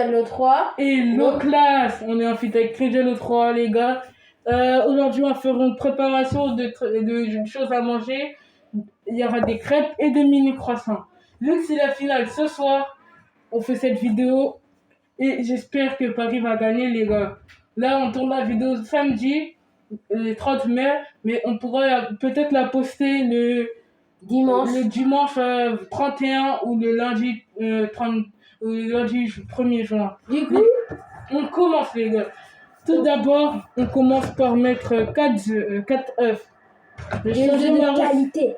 Tridialo 3. Et nos classes. On est en fit avec Tridialo 3, les gars. Aujourd'hui, on fera une préparation de choses à manger. Il y aura des crêpes et des mini croissants. Vu que c'est la finale ce soir, on fait cette vidéo et j'espère que Paris va gagner, les gars. Là, on tourne la vidéo samedi, le 30 mai, mais on pourra peut-être la poster le dimanche 31 ou le lundi 1er juin. Du coup, on commence, les gars. Tout d'abord, on commence par mettre 4 œufs. des œufs de qualité.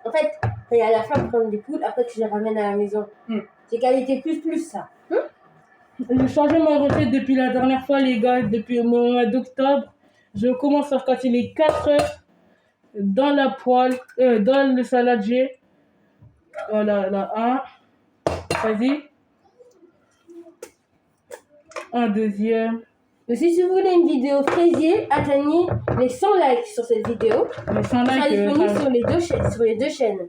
En fait, à la fin, prendre des poules, après tu les ramènes à la maison. C'est qualité plus ça. J'ai changé ma recette depuis la dernière fois, les gars, depuis le mois d'octobre. Je commence à casser les 4 œufs dans la poêle, dans le saladier. Voilà, là, un. Vas-y. Un deuxième. Aussi, si vous voulez une vidéo fraisier, atteignez les 100 likes sur cette vidéo. Les 100 likes. Ça sera disponible sur les deux chaînes.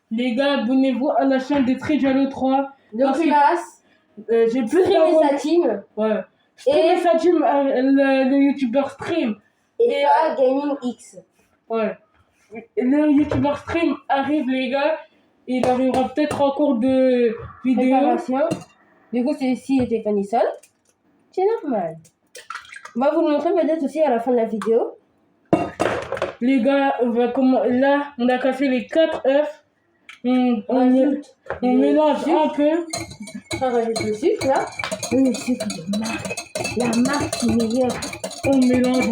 Les gars, abonnez-vous à la chaîne de Tridialo 3. Donc, classe. J'ai plus Stream et sa team. Ouais. Stream et sa team, le youtubeur Stream. Et ça, Gaming X. Ouais. Le youtubeur Stream arrive, les gars. Il arrivera peut-être en cours de vidéo. Préparation. Du coup, celui-ci était Fanny-Sol. C'est normal. On va vous le montrer peut-être aussi à la fin de la vidéo. Les gars, là, on a cassé les 4 œufs. On mélange un peu. On rajoute le sucre là. Le sucre de marque. La marque qui est meilleure. On mélange.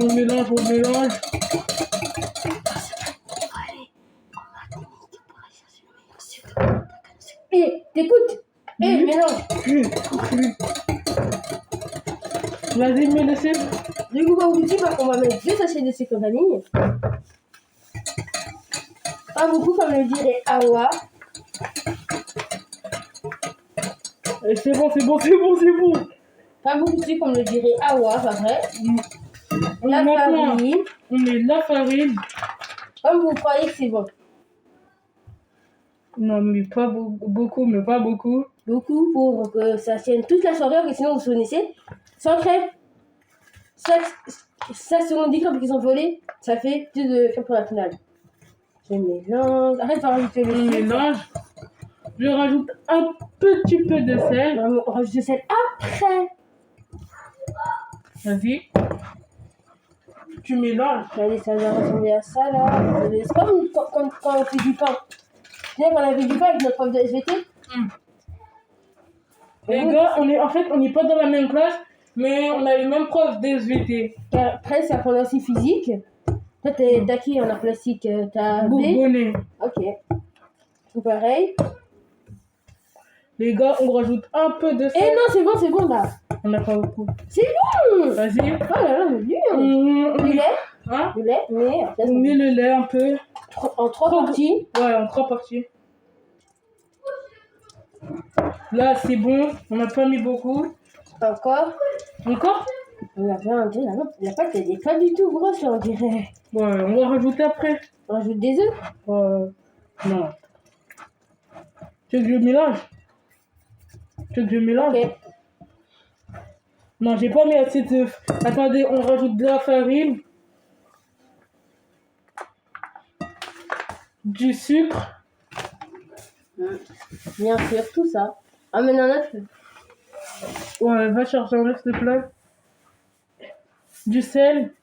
Et t'écoutes. Et mélange. Vas-y, mets le sucre. Du coup, on va mettre 2 sachets de sucre vanille. Pas beaucoup, comme le dirait Awa. C'est bon. Pas beaucoup de sucre, comme le dirait Awa, pas vrai. La farine. On met la farine. Comme vous croyez que c'est bon. Non, mais pas beaucoup, mais pas beaucoup. Beaucoup pour que ça tienne toute la soirée, parce que sinon, vous connaissez, sans crêpes, ça se on dit quand ils sont volés, ça fait plus de crêpes pour la finale. Je mélange. Arrête de rajouter le sucre. Mélange. Je rajoute un petit peu de sel. On rajoute le sel après. Vas-y. Tu mélanges. Allez, ça va ressembler à ça là. C'est comme quand on fait du pain. Tu sais, quand on a fait du pain avec notre prof de SVT. Les gars, on n'est pas dans la même classe, mais on a les mêmes profs de SVT. Après, ça prend aussi physique. Toi, t'as qui en art plastique? T'as B? Bourbonnais. Ok. Tout pareil. Les gars, on rajoute un peu de sel. Eh non, c'est bon là. On n'a pas beaucoup. C'est bon. Vas-y. Oh là là, c'est bien. Du lait. Hein? Du lait, mais on met le lait un peu. En 3 parties. Ouais, en 3 parties. Là, c'est bon. On n'a pas mis beaucoup. Encore. On a la pâte, elle est pas du tout grosse, là, on dirait. Ouais, on va rajouter après. On rajoute des œufs. Non. Tu veux que je mélange? Ok. Non, j'ai pas mis assez d'œufs. Attendez, on rajoute de la farine. Du sucre. Bien sûr, tout ça. Amène un œuf. Ouais, va chercher un œuf, s'il te plaît. Du sel.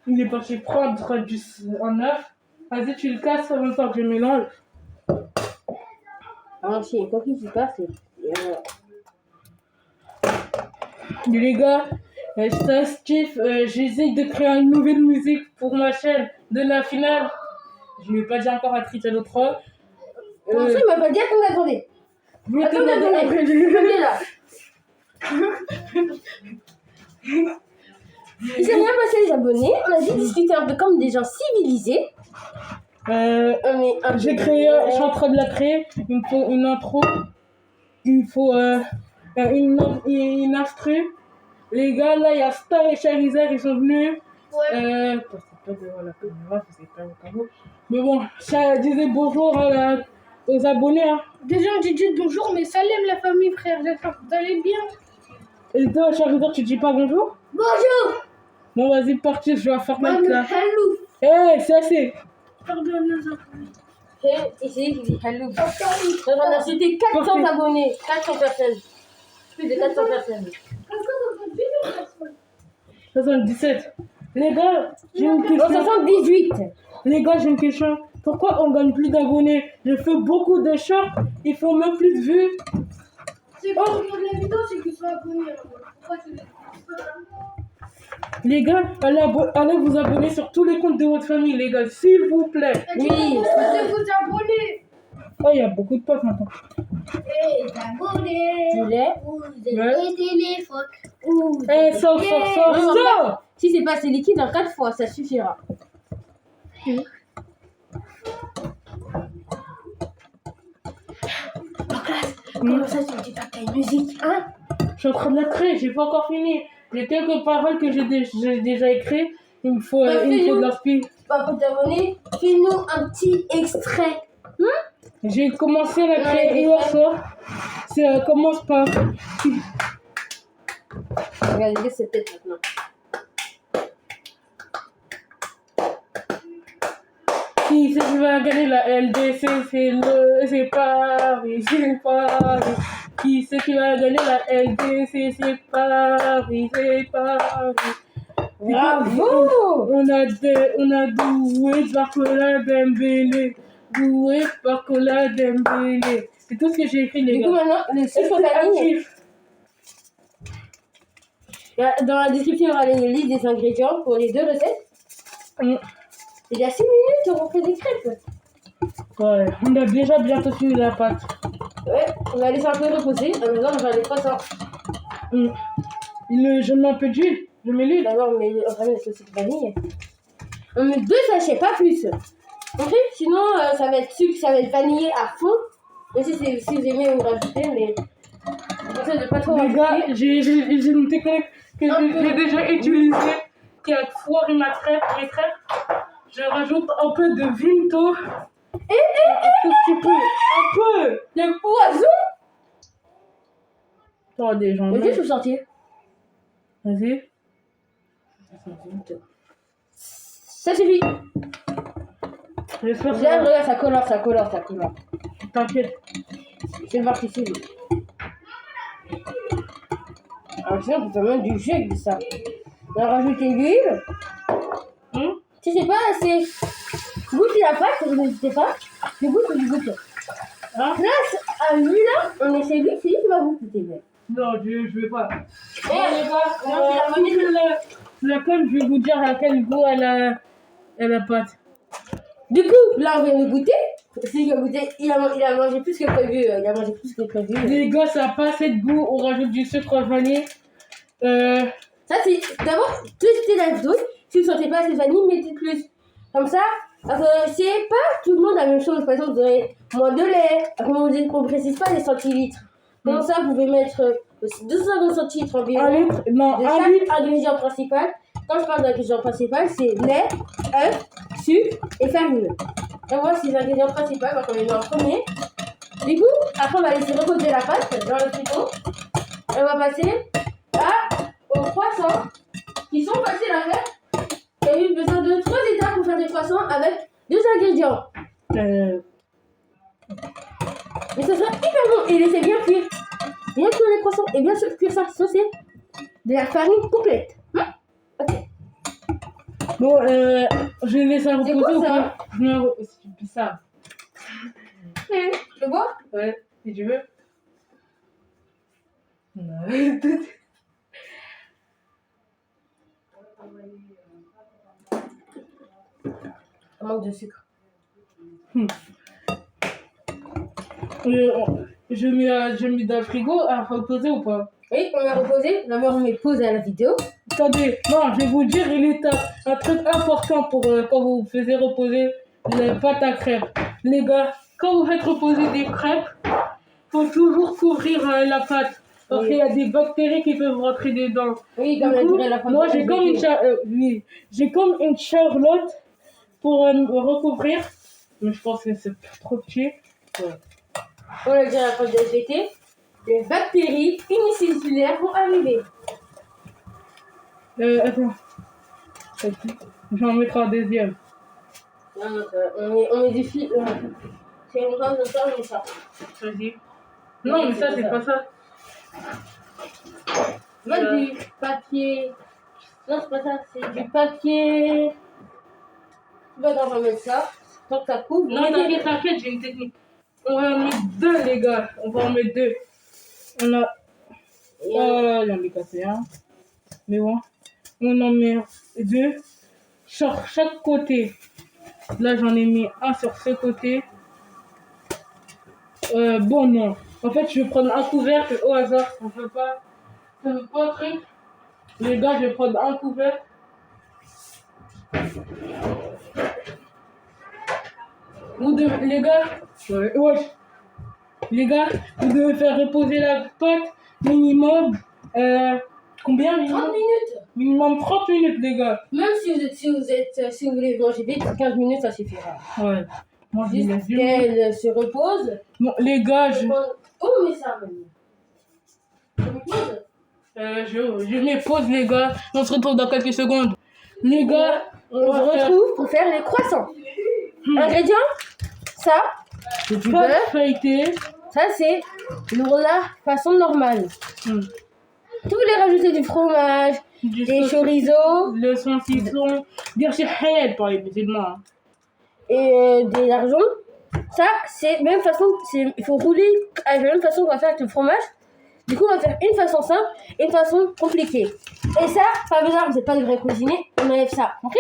Il est parti prendre un œuf. Vas-y, tu le casses en même temps que je mélange. Ah, si, une coquille qui passe. Les gars, c'est Steve. J'essaye de créer une nouvelle musique pour ma chaîne de la finale. Je ne l'ai pas dit encore à Tridialo 3. Pour ça, il m'a pas dit attendez. Attendez là. Il s'est rien passé les abonnés. On a dit discuter un peu comme des gens civilisés. Je suis en train de la créer. Il me faut une intro. Il me faut une instru. Les gars, là, il y a Star et Charizard, ils sont venus. Ouais. C'est pas devant la caméra, c'est pas le cadeau. Mais bon, ça disait bonjour à aux abonnés. Hein. Déjà, on dit juste bonjour, mais salam la famille, frère. J'espère que vous allez bien. Et toi, Charizard, tu dis pas bonjour? Bonjour. Bon, vas-y, parti, je vais à Fortnite là. Hello. Eh, c'est assez. Pardon, nous autres. C'est ici qui dit hello. On a cité 400 abonnés. 400 personnes. Plus de 400 personnes. 77. Les gars, j'ai une Non, question. 78. Les gars, j'ai une question. Pourquoi on gagne plus d'abonnés? Je fais beaucoup de shorts, ils font même plus de vues. C'est pas pour la vidéo, c'est qu'ils sont abonnés. Pourquoi tu Les gars, allez vous abonner sur tous les comptes de votre famille, les gars, s'il vous plaît. Oui. de vous abonner? Oh, il y a beaucoup de potes maintenant. Et abonnés. Tu l'es. Ouais. Téléphone. Eh, sors. Si c'est pas assez liquide, en 4 fois, ça suffira. Comment ça, tu dis pas que t'as une musique, hein? Je suis en train de la créer, j'ai pas encore fini. J'ai quelques paroles que j'ai déjà écrites. Il me faut de l'inspi. Bah, pour t'abonner, fais-nous un petit extrait. J'ai commencé à la créer hier soir. Ça commence par... Regardez cette tête maintenant. Qui c'est qui va gagner la LDC? C'est Paris, c'est Paris. Qui c'est qui va gagner la LDC? C'est Paris, c'est Paris. Bravo! On a doué Barcola Dembélé. Doué Barcola Dembélé. C'est tout ce que j'ai écrit, les Du coup, gars. maintenant, le sucre vanille. Dans la description, il y aura les listes des ingrédients pour les 2 recettes. Il y a 6 minutes, on fait des crêpes. Ouais, on a déjà bientôt fini la pâte. Ouais, on va laisser un peu reposer. À maintenant, on va les croissants. Je mets un peu d'huile. Je mets l'huile. D'abord, on met la sauce de vanille. On met 2 sachets, pas plus. Ok, sinon, ça va être sucre, ça va être vanillé à fond. Et si vous aimez, vous rajoutez, mais j'essaie de pas trop Les gars, rajouter. j'ai une technique que j'ai déjà utilisée qui a foiré mes crêpes. Je rajoute un peu de Vinto. Un petit peu. Un peu. Le poison. Attendez, j'en Mais ai. qu'est-ce que vous sortir? Vas-y. Ça suffit. J'espère que Regarde, ça colore. t'inquiète. C'est parti, c'est bon. Alors sinon, on peut faire même du jus avec ça. On va rajouter l'huile. Si c'est pas assez goûter la pâte, n'hésitez pas. Du goût. Grâce à lui là, on essaie lui, c'est lui qui va vous goûter. Non, je vais pas. Eh, Les gars, laquelle, je vais vous dire à quel goût elle a pâte. Du coup, là on vient de goûter. Celui qui a goûté, il a mangé plus que prévu. Les gars, ça n'a pas assez de goût. On rajoute du sucre vanille. Ça c'est d'abord tester la dose. Si vous ne sentez pas assez de vanille, mettez plus. Comme ça, c'est pas tout le monde la même chose. Par exemple, vous aurez moins de lait. Comme on ne précise pas les centilitres. Comme ça, vous pouvez mettre 250 centilitres environ. Un litre. Non, De un chaque litre. ingrédient principal. Quand je parle d'ingrédient principal, c'est lait, œuf, sucre et farine. Donc voilà, c'est les ingrédients principaux. Donc on les met en premier. Du coup, après on va laisser reposer la pâte dans le frigo. Et on va passer aux croissants qui sont faciles à faire. Il y a eu besoin de 3 étapes pour faire des croissants avec 2 ingrédients. Mais ça sera hyper bon. Et laissez bien cuire. Bien cuire les croissants. Et bien sûr cuire ça saucé de la farine complète. Ok. Bon, je vais laisser reposer quoi, ou ça pas? C'est bizarre. Tu veux boire? Ouais, si tu veux. Non. Un manque de sucre. Je mets dans le frigo à reposer ou pas? Oui, on a reposé. D'abord, on met pause à la vidéo. Attendez, non, je vais vous dire, il est un truc important pour quand vous faisiez reposer les pâtes à crêpes. Les gars, quand vous faites reposer des crêpes, faut toujours couvrir la pâte. Parce qu'il y a des bactéries qui peuvent rentrer dedans. Oui, comme Du la coup, durée la fin moi, de j'ai comme une charlotte pour recouvrir. Mais je pense que c'est trop petit. On a déjà la phase de SVT. Les bactéries unicellulaires vont arriver. Attends. J'en mettrai un deuxième. Non, non, on met du fil. C'est une grande comme ça, on met ça. Vas-y. Non, mais ça, c'est pas ça. Mettre du papier. Non, c'est pas ça, c'est du papier. Bah, on va mettre ça. Tant que ça couvre. Non, t'inquiète, j'ai une technique. On va en mettre deux, les gars. On va en mettre deux. On a. J'en ai cassé un. Mais bon. On en met deux sur chaque côté. Là, j'en ai mis un sur ce côté. Bon, non. En fait, je vais prendre un couvercle au hasard. On peut pas. Ça veut pas un truc. Les gars, je vais prendre un couvercle. Les gars, ouais. Les gars, vous devez faire reposer la pâte minimum. Combien minimum? 30 minutes. Minimum 30 minutes, les gars. Même si vous voulez manger vite, 15 minutes, ça suffira. Ouais. Moi, je Juste laisse du qu'elle se repose. Bon, les gars, Oh, mais ça, maintenant. Je me pose. je mets pause, les gars. On se retrouve dans quelques secondes. Les gars, On se retrouve pour faire les croissants. Ingrédients, ça, c'est du pâte beurre. feuilletée. Ça, c'est la façon normale. Vous voulez rajouter du fromage, des chorizo Le saucisson. Bien sûr, halal pour les musulmans. Hein. et des lardons. Ça, c'est même façon, il faut rouler avec la même façon qu'on va faire avec le fromage. Du coup, on va faire une façon simple et une façon compliquée. Et ça, pas besoin, vous n'êtes pas de vrai cuisinier, on enlève ça, ok?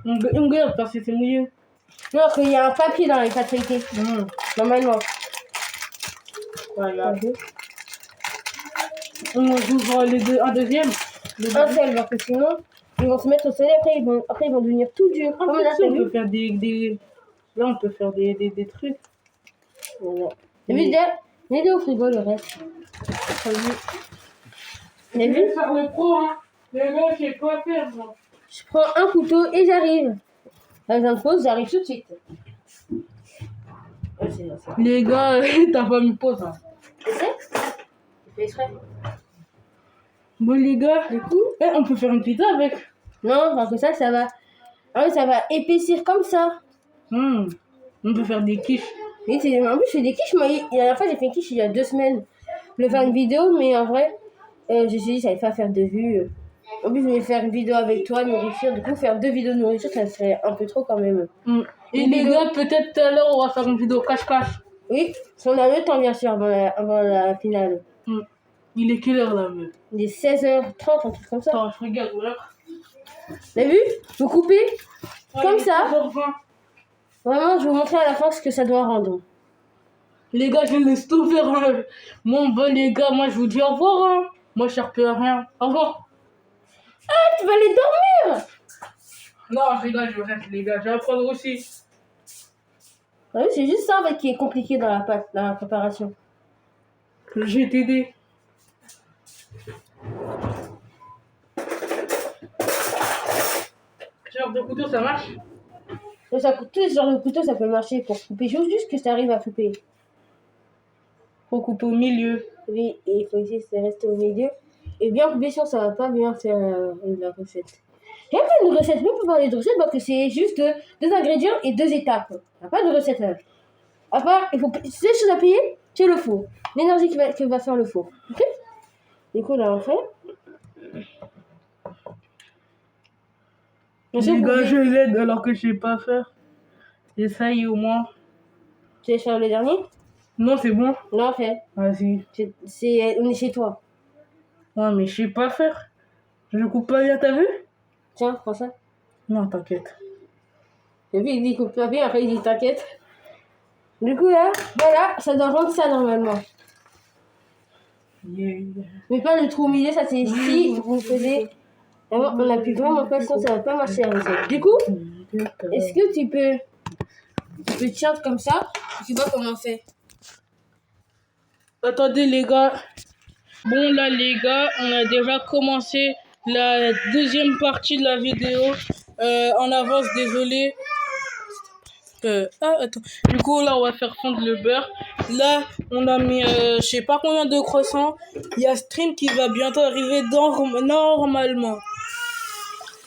On garde parce que c'est mouillé. Non, qu'il y a un papier dans les pâtes feuilletées, normalement. Voilà. On ouvre les deux, un deuxième. Un seul, parce que sinon, ils vont se mettre au soleil, après ils vont devenir tout durs. Ah, Comme là, on t'as peut vu? faire Là, on peut faire des trucs. Voilà. T'as vu, mets-le au frigo, le reste. T'as vu? T'as Je vu? vais faire le pro, hein. Mais là, je sais pas faire, moi. Je prends un couteau et j'arrive. Là, je viens de pause, j'arrive tout de suite. Ouais, c'est ça. Les gars, t'as pas mis pause, hein. Tu sais? Tu fais exprès. Bon, les gars, Du coup, on peut faire une pizza avec. non, parce que ça va. Ah oui, ça va épaissir comme ça. On peut faire des quiches. Oui, en plus, je fais des quiches. Moi, la dernière fois, j'ai fait une quiche il y a 2 semaines. Je voulais faire une vidéo, mais en vrai, je me suis dit, ça n'allait pas faire de vues. En plus, je voulais faire une vidéo avec toi, nourriture. Du coup, faire 2 vidéos de nourriture, ça serait un peu trop quand même. Et les gars, peut-être tout à l'heure, on va faire une vidéo cache-cache. Oui, si on a le temps, bien sûr, avant la finale. Il est quelle heure là, meuf? Il est 16h30, un truc comme ça. Attends, je regarde, voilà. T'as vu? Vous coupez comme il est ça. 16h20. Vraiment, je vais vous montrer à la fin ce que ça doit rendre. Les gars, je laisse tout faire. Hein. Bon, les gars, moi, je vous dis au revoir. Hein. Moi, je cherche plus à rien. Au revoir. Ah, tu vas aller dormir! Non, je rigole, je reste, les gars. Je vais apprendre aussi. Ah oui, c'est juste ça en fait qui est compliqué dans la pâte, dans la préparation. Je vais t'aider. Ce genre de couteau, ça marche? Donc, tous les genres de couteaux, ça peut marcher pour couper. Il faut juste que ça arrive à couper. Faut couper au milieu. Oui, et il faut essayer de rester au milieu. Et bien couper, sinon ça va pas bien faire la recette. Il n'y a pas de recette, même pour parler de recette, parce que c'est juste 2 ingrédients et 2 étapes. Il n'y a pas de recette là. À part, il faut c'est les choses à payer, c'est le four. L'énergie qui va faire le four. Ok? Du coup, là, on fait. Les gars, je l'aide alors que je sais pas faire. J'essaye au moins. Tu veux faire le dernier? Non, c'est bon. Non, fais. Vas-y. On est chez toi. Ouais, mais je sais pas faire. Je coupe pas bien, t'as vu? Tiens, prends ça. Non, t'inquiète. Et puis il dit coupe pas bien, après il dit t'inquiète. Du coup là, voilà, ça doit rendre ça normalement. Yeah. Mais pas le trou au milieu, ça c'est si vous faisiez. Vraiment, on appuie vraiment pas, sinon ça va pas marcher la recette. Du coup, est-ce que tu peux tiendre comme ça? Tu vois comment on fait? Attendez les gars. Bon là les gars, on a déjà commencé la deuxième partie de la vidéo. En avance, désolé. Attends. Du coup, là, on va faire fondre le beurre. Là, on a mis, je sais pas combien de croissants. Il y a Stream qui va bientôt arriver normalement.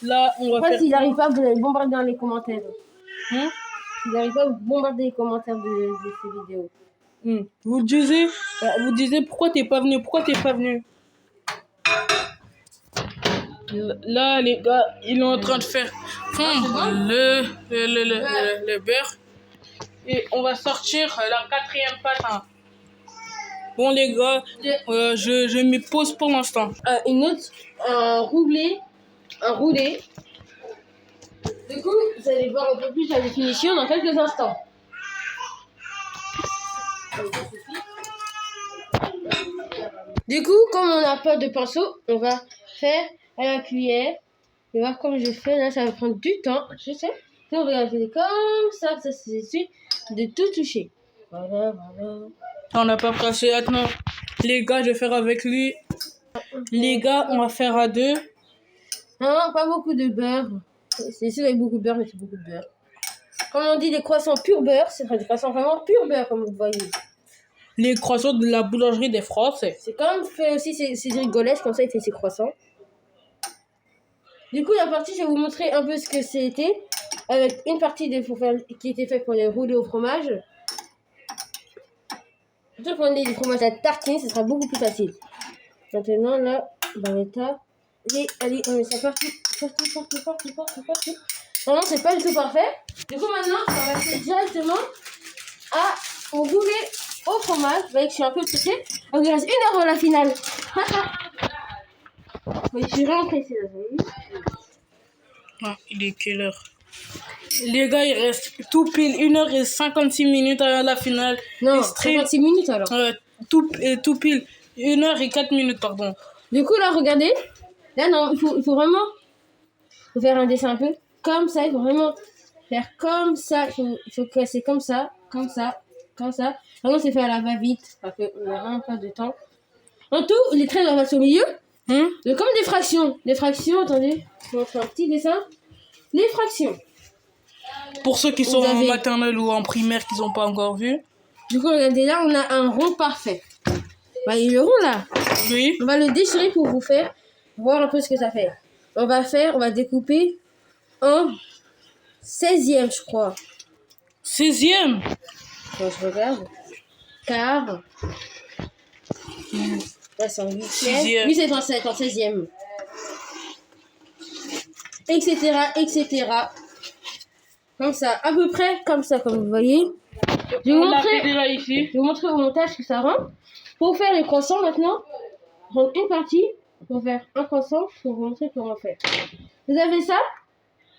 Là, on va Après, faire... s'il n'arrive pas, vous allez bombarder dans les commentaires. Hein? S'il n'arrive pas, vous bombardez les commentaires de ces vidéos. Vous disiez pourquoi t'es pas venu? Là, les gars, ils sont en train de faire fondre le beurre. Et on va sortir la 4e pâte. Hein. Bon, les gars, je me pose pour l'instant. Un roulé. Du coup, vous allez voir un peu plus la définition dans quelques instants. Du coup, comme on n'a pas de pinceau, on va faire à la cuillère. Et voir comme je fais là, ça va prendre du temps, je sais. Donc, on va faire comme ça c'est de tout toucher. Voilà. On n'a pas passé. Attends, les gars, je vais faire avec lui. Les gars, on va faire à 2. Non, pas beaucoup de beurre. C'est sûr avec beaucoup de beurre, mais c'est beaucoup de beurre. Comme on dit, des croissants pur beurre, c'est des croissants vraiment pur beurre, comme vous voyez. Les croissants de la boulangerie des Français. C'est comme fait aussi Cédric Golès, comme ça il fait ses croissants. Du coup, la partie, je vais vous montrer un peu ce que c'était. Avec une partie qui était faite pour les rouler au fromage. Si vous prenez du fromage à tartiner, ce sera beaucoup plus facile. Maintenant, là, dans l'état. Et allez, on met ça partout. Non, c'est pas du tout parfait. Du coup, maintenant, on va passer directement au rouler au fromage. Vous voyez que je suis un peu pressée. Donc, il reste 1 heure avant la finale. Oui, je suis vraiment pressée, là, vous voyez. Ah, il est quelle heure? Les gars, il reste tout pile 1h56 avant la finale. Non, Stream, 56 minutes alors. tout pile 1h04, pardon. Du coup, là, regardez. Là, non, il faut vraiment faire un dessin un peu comme ça. Il faut vraiment faire comme ça. Il faut casser comme ça. Vraiment, c'est fait à la va-vite parce qu'on n'a vraiment pas de temps. En tout, les traits doivent passer au milieu. Donc, comme des fractions. Les fractions, attendez. Je vais faire un petit dessin. Les fractions. Pour ceux qui sont en maternelle ou en primaire qui n'ont pas encore vu. Du coup, regardez là, on a un rond parfait. Bah, il est rond là. Oui. On va le déchirer pour vous faire voir un peu ce que ça fait. On va découper en 16e, je crois. 16e. Quand je regarde. Quart. Là, c'est en 8e. 8 c'est en 7, en 16e. Etc. Comme ça, à peu près comme ça, comme vous voyez. Je vais vous montrer au montage que ça rend. Pour faire les croissants maintenant, prendre une partie pour faire un croissant pour vous montrer comment faire. Vous avez ça.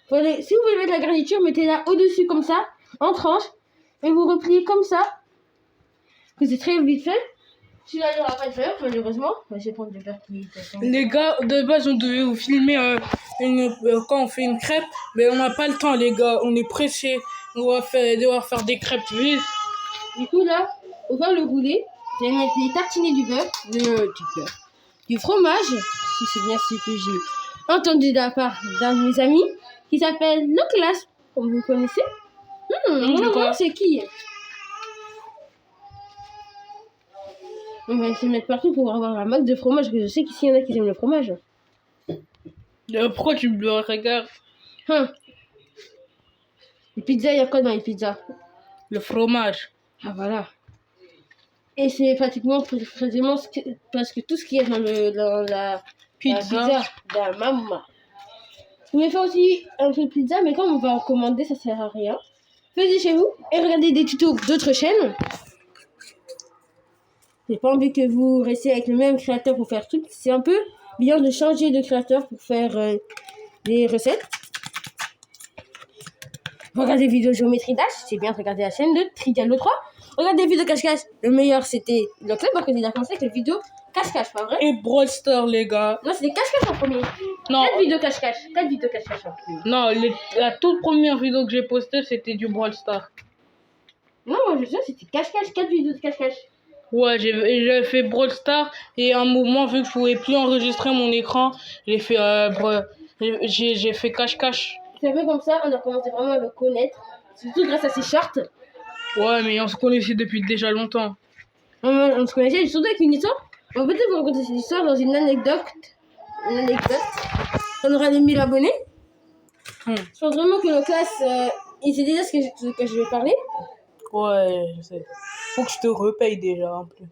Si vous voulez mettre la garniture, mettez-la au-dessus comme ça, en tranches, et vous repliez comme ça. Que c'est très vite fait. Celui-là, il n'y aura pas de beurre, malheureusement. Je vais prendre du beurre qui est... Les gars, de base, on devait vous filmer quand on fait une crêpe, mais on n'a pas le temps, les gars. On est pressés. On va devoir faire des crêpes vite. Du coup, là, on va le rouler. Je vais mettre des tartinés du fromage, si c'est bien ce que j'ai entendu de la part d'un de mes amis, qui s'appelle Leclas, comme vous connaissez. On va voir c'est qui. On va essayer de mettre partout pour avoir un max de fromage, parce que je sais qu'ici, il y en a qui aiment le fromage. Pourquoi tu me regardes? Les pizzas, il y a quoi dans les pizzas? Le fromage. Ah, voilà. Et c'est pratiquement parce que tout ce qu'il y a dans la pizza de la maman. Vous pouvez faire aussi un peu de pizza, mais quand on va en commander, ça sert à rien. Faites-y chez vous et regardez des tutos d'autres chaînes. J'ai pas envie que vous restiez avec le même créateur pour faire tout. C'est un peu bien de changer de créateur pour faire des recettes. Regardez des vidéos géométrie dash, c'est bien de regarder la chaîne de Tridialo 3. Regardez des vidéos cache-cache. Le meilleur c'était le club parce qu'il a commencé avec les vidéos cache-cache, pas vrai? Et Brawl Stars, les gars. Non, c'était cache-cache en premier. Non. 4 vidéos cache-cache. 4 vidéos cache-cache en premier. Non, la toute première vidéo que j'ai postée, c'était du Brawl Stars. Non, moi je sais, c'était cache-cache, 4 vidéos de cache-cache. Ouais, j'ai fait Brawl Stars et à un moment, vu que je pouvais plus enregistrer mon écran, j'ai fait cache-cache. C'est un peu comme ça, on a commencé vraiment à le connaître. surtout grâce à ces shorts. Ouais, mais on se connaissait depuis déjà longtemps. On se connaissait surtout avec une histoire. On peut peut-être vous raconter cette histoire dans une anecdote. On aura des 1000 abonnés. Je pense vraiment que nos classes, il sait déjà ce que je vais parler. Ouais, je sais. Faut que je te repaye déjà en plus.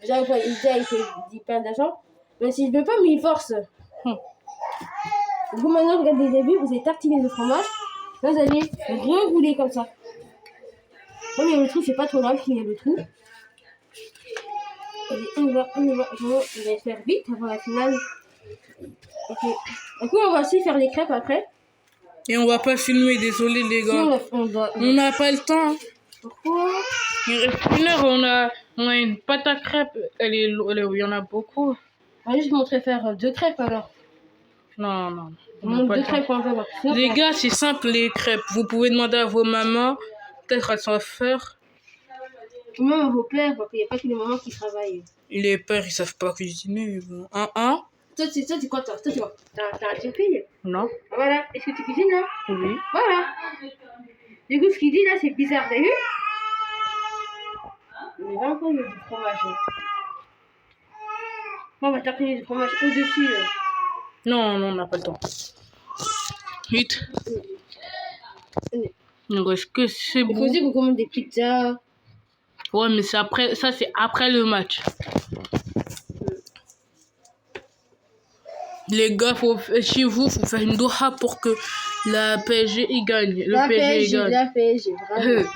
Déjà, il perd d'argent. Mais si je veux pas, mais il force. Du coup, maintenant, regardez les débuts, vous allez tartiner le fromage. Là, vous allez rerouler comme ça. Bon, il y a le trou, c'est pas trop grave qu'il y a le trou. Allez, on y va. Je vais faire vite avant la finale. Ok. Du coup, on va aussi faire les crêpes après. Et on va pas filmer, désolé les gars. Si On n'a pas le temps. Pourquoi? Il reste 1 heure, on a une pâte à crêpes. Il y en a beaucoup. On va juste montrer faire 2 crêpes alors. Non. On montre 2 crêpes en voir. Les gars, c'est simple les crêpes. Vous pouvez demander à vos mamans. Peut-être elles savent faire. Même à vos pères, parce qu'il n'y a pas que les mamans qui travaillent. Les pères, ils savent pas cuisiner. Bon. Toi, c'est quoi toi? Toi, tu vois. T'as une fille? Non. Voilà. Est-ce que tu cuisines là? Oui. Voilà. Du coup, ce qu'il dit là, c'est bizarre, t'as vu? Mais va encore, il y a du fromage. On va tartiner du fromage au-dessus. Non, on n'a pas le temps. Vite. Est-ce que c'est Il faut bon? aussi qu'on commande des pizzas. Ouais, mais c'est après, ça c'est après le match. Les gars, chez vous, faut faire une doha pour que la PSG y gagne. La PSG, bravo.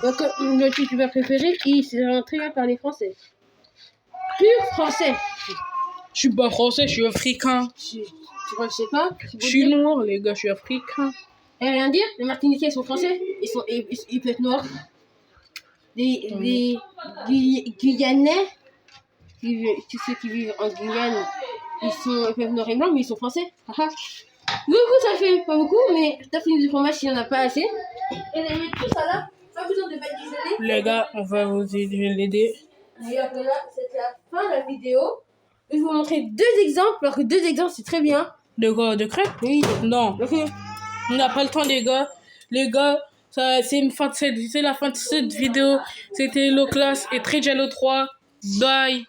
Donc, notre youtubeur préféré, il s'est rentré par les Français. Pur français. Je suis pas français, je suis africain. Tu crois que je sais pas? Je suis noir, les gars, je suis africain. Et rien dire, les Martiniquais sont français. Ils peuvent être noirs. Les Guyanais, tous ceux qui vivent en Guyane, ils peuvent noirs et blancs, mais ils sont français. Du coup, ça fait pas beaucoup, mais t'as fini du fromage s'il n'y en a pas assez. Et les mettre tout ça là, pas besoin de badigeonner. Les gars, on va vous aider. Et après là, c'est la fin de la vidéo. Je vais vous montrer 2 exemples, alors que 2 exemples c'est très bien. De quoi? De crêpes? Oui. Non. Ok. On n'a pas le temps, les gars. Les gars, c'est la fin de cette vidéo. C'était Hello Class et Trijello 3. Bye.